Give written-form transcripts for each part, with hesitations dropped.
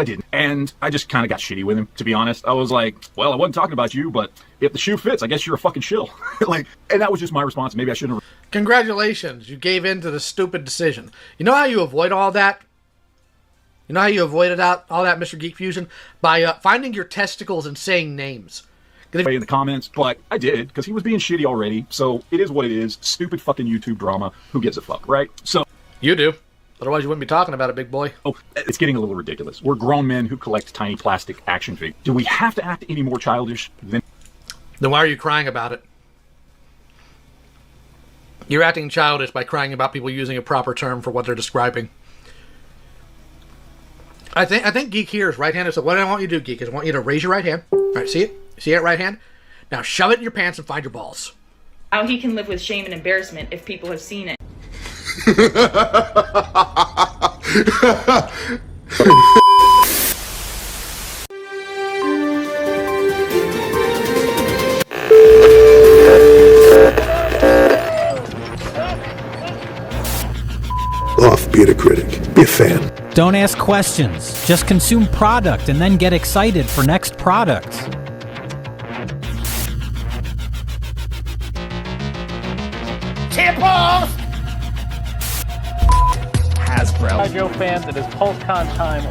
I didn't. And I just kind of got shitty with him, to be honest. I was like, well, I wasn't talking about you, but if the shoe fits, I guess you're a fucking shill. And that was just my response. Maybe I shouldn't have. Congratulations, you gave in to the stupid decision. You know how you avoid all that? You know how you avoided out all that, Mr. Geek Fusion? By finding your testicles and saying names. In the comments, but I did, because he was being shitty already, so it is what it is. Stupid fucking YouTube drama. Who gives a fuck, right? So you do. Otherwise you wouldn't be talking about it, big boy. Oh, it's getting a little ridiculous. We're grown men who collect tiny plastic action figures. Do we have to act any more childish than... Then why are you crying about it? You're acting childish by crying about people using a proper term for what they're describing. I think Geek here is right-handed, so what I want you to do, Geek, is I want you to raise your right hand. All right, see it? See it, right hand? Now shove it in your pants and find your balls. How he can live with shame and embarrassment if people have seen it. Off, be a critic. Be a fan. Don't ask questions. Just consume product and then get excited for next products. Tip-off! Hasbro. Hasbro fans, it is PulseCon time.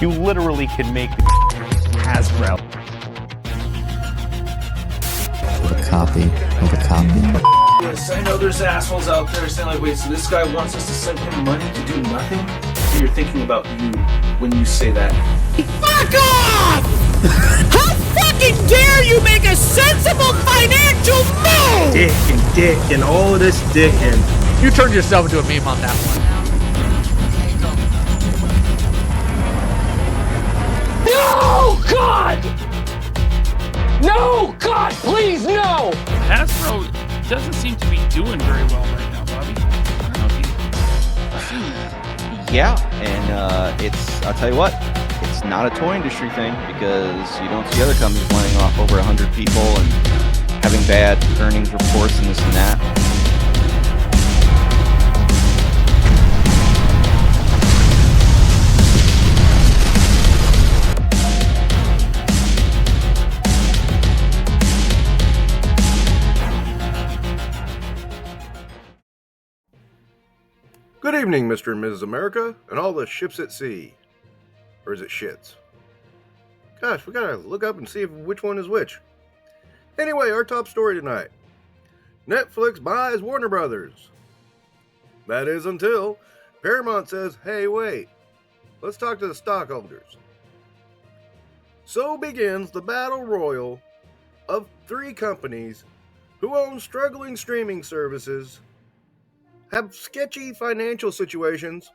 You literally can make Hasbro. What a copy. What a copy. Yes, I know there's assholes out there saying like, wait, so this guy wants us to send him money to do nothing? So you're thinking about you when you say that. Fuck off! How fucking dare you make a sensible financial move! Dick and all of this dicking. You turned yourself into a meme on that one. No, God! No, God, please, no! Hasbro doesn't seem to be doing very well right now, Bobby. I don't know if you... Yeah, and I'll tell you what, it's not a toy industry thing, because you don't see other companies laying off over 100 people and having bad earnings reports and this and that. Good evening, Mr. and Mrs. America, and all the ships at sea. Or is it shits? Gosh, we gotta look up and see which one is which. Anyway, our top story tonight. Netflix buys Warner Brothers. That is until Paramount says, hey, wait, let's talk to the stockholders. So begins the battle royal of three companies who own struggling streaming services, have sketchy financial situations,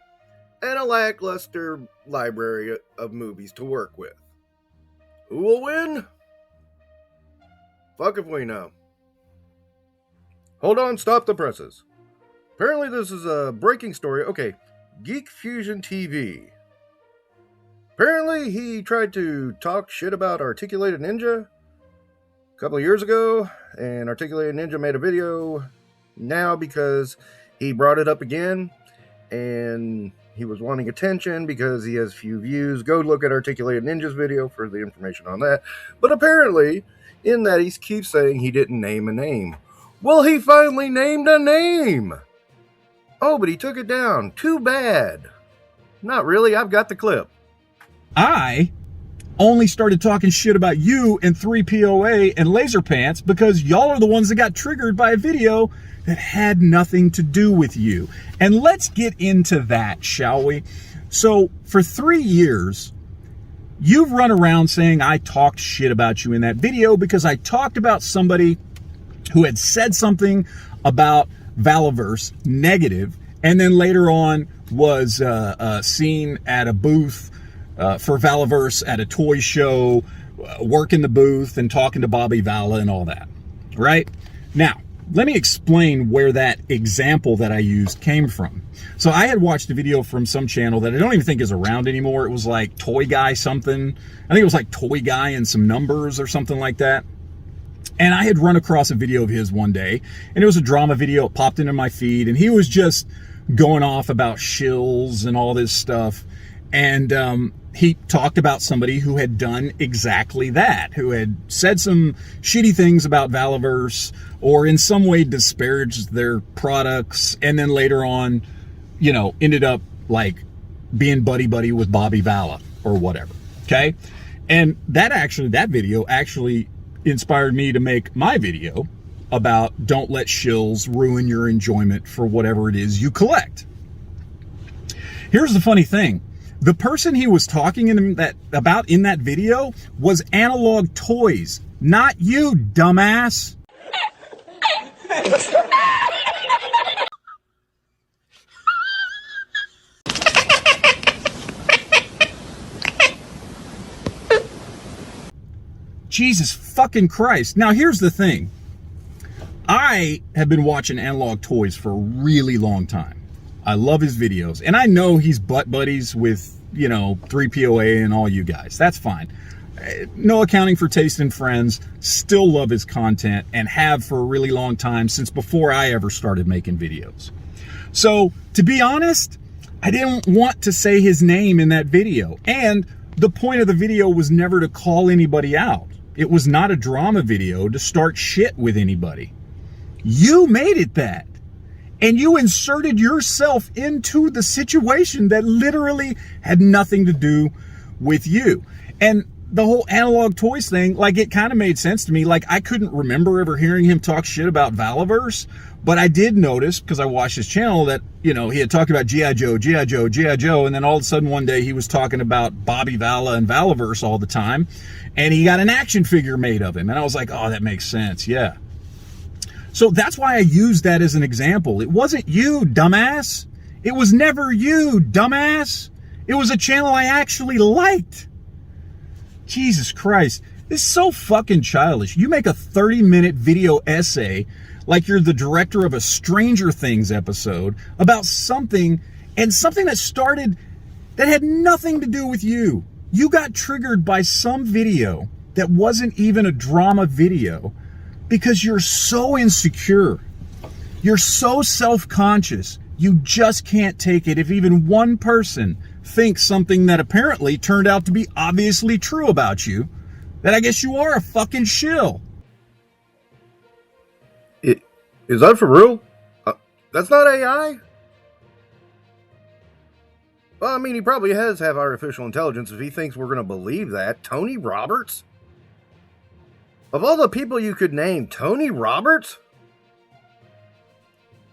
and a lackluster library of movies to work with. Who will win? Fuck if we know. Hold on, stop the presses. Apparently this is a breaking story. Okay, Geek Fusion TV. Apparently he tried to talk shit about Articulated Ninja a couple of years ago, and Articulated Ninja made a video now because he brought it up again, and he was wanting attention because he has few views. Go look at Articulated Ninja's video for the information on that. But apparently, in that he keeps saying he didn't name a name. Well, he finally named a name! Oh, but he took it down. Too bad. Not really, I've got the clip. I only started talking shit about you and 3POA and Laser Pants because y'all are the ones that got triggered by a video that had nothing to do with you. And let's get into that, shall we? So, for 3 years, you've run around saying I talked shit about you in that video because I talked about somebody who had said something about Valaverse negative, and then later on was seen at a booth for Valaverse at a toy show, working the booth and talking to Bobby Vala and all that, right? Now, let me explain where that example that I used came from. So I had watched a video from some channel that I don't even think is around anymore. It was like Toy Guy something. I think it was like Toy Guy and some numbers or something like that. And I had run across a video of his one day, and it was a drama video. It popped into my feed, and he was just going off about shills and all this stuff. And he talked about somebody who had done exactly that, who had said some shitty things about Valaverse or in some way disparaged their products, and then later on, you know, ended up like being buddy-buddy with Bobby Vala or whatever, okay? And that video actually inspired me to make my video about don't let shills ruin your enjoyment for whatever it is you collect. Here's the funny thing. The person he was talking about in that video was Analog Toys, not you, dumbass. Jesus fucking Christ. Now here's the thing. I have been watching Analog Toys for a really long time. I love his videos, and I know he's butt buddies with, you know, 3POA and all you guys. That's fine. No accounting for taste and friends. Still love his content and have for a really long time, since before I ever started making videos. So, to be honest, I didn't want to say his name in that video. And the point of the video was never to call anybody out. It was not a drama video to start shit with anybody. You made it that. And you inserted yourself into the situation that literally had nothing to do with you. And the whole Analog Toys thing, like, it kind of made sense to me. Like, I couldn't remember ever hearing him talk shit about Valaverse, but I did notice, because I watched his channel, that, you know, he had talked about G.I. Joe, G.I. Joe, G.I. Joe, and then all of a sudden one day he was talking about Bobby Vala and Valaverse all the time, and he got an action figure made of him. And I was like, oh, that makes sense, yeah. So that's why I used that as an example. It wasn't you, dumbass. It was never you, dumbass. It was a channel I actually liked. Jesus Christ. This is so fucking childish. You make a 30-minute video essay like you're the director of a Stranger Things episode about something, and something that started that had nothing to do with you. You got triggered by some video that wasn't even a drama video, because you're so insecure. You're so self-conscious. You just can't take it if even one person thinks something that apparently turned out to be obviously true about you, that I guess you are a fucking shill. Is that for real? That's not AI? Well, I mean, he probably has have artificial intelligence if he thinks we're going to believe that. Tony Roberts? Of all the people you could name, Tony Roberts?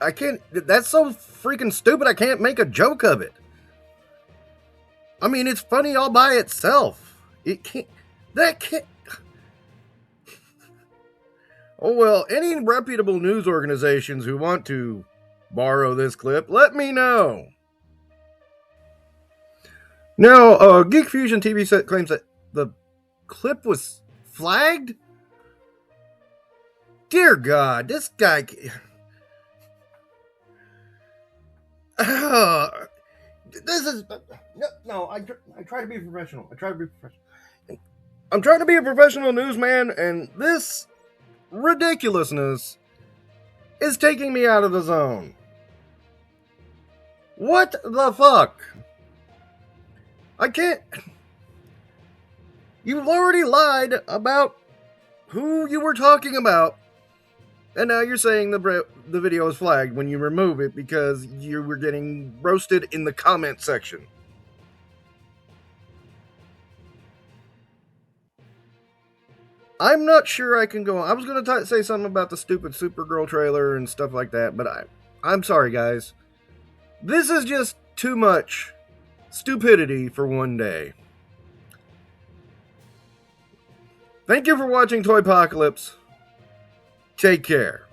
I can't... That's so freaking stupid, I can't make a joke of it. I mean, it's funny all by itself. It can't... That can't... Oh, well, any reputable news organizations who want to borrow this clip, let me know. Now, Geek Fusion TV claims that the clip was flagged? Dear God, this guy... this is... No, I try to be professional. I'm trying to be a professional newsman, and this ridiculousness is taking me out of the zone. What the fuck? I can't... You've already lied about who you were talking about, and now you're saying the video is flagged when you remove it because you were getting roasted in the comment section. I'm not sure I can go on. I was going to say something about the stupid Supergirl trailer and stuff like that, but I'm sorry, guys. This is just too much stupidity for one day. Thank you for watching Toypocalypse. Take care.